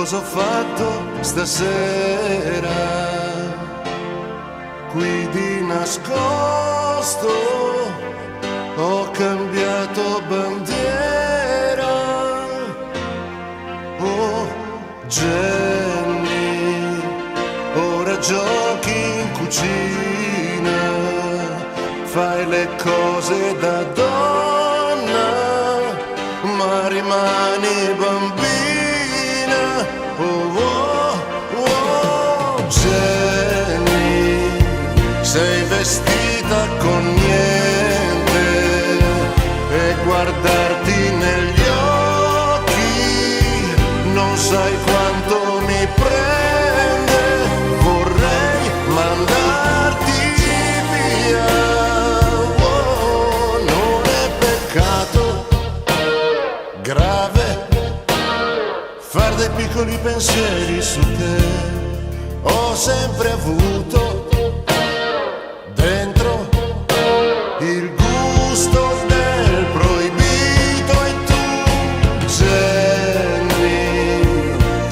cosa ho fatto stasera, qui di nascosto ho cambiato bandiera. Oh Jenny, ora giochi in cucina, fai le cose da donna, ma rimani bambina. Oh, oh, oh, Jenny, sei vestita con niente e guardarti negli occhi non sai quanto mi prende. Vorrei mandarti via. Oh, non è peccato grave far dei piccoli pensieri su te. Ho sempre avuto dentro il gusto del proibito e tu, Jenny,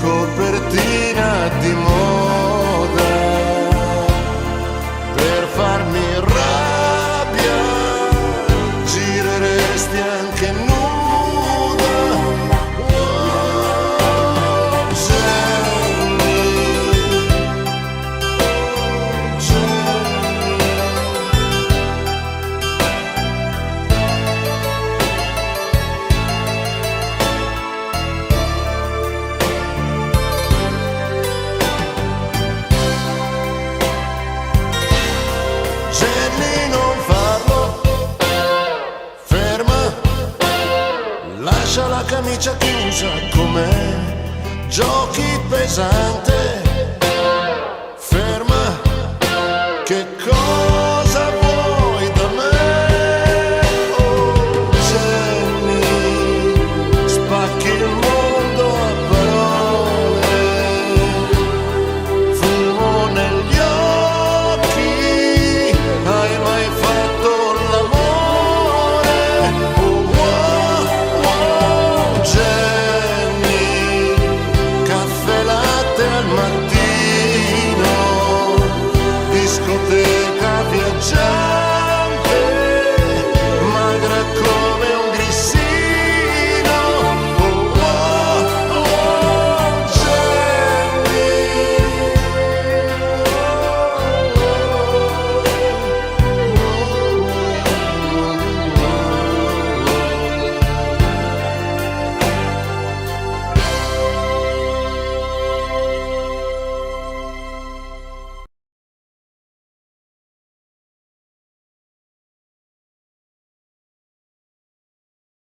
copertina di moda per farmi rabbia, gireresti anche nuda. Jenny, non farlo, ferma, lascia la camicia chiusa com'è, giochi pesante,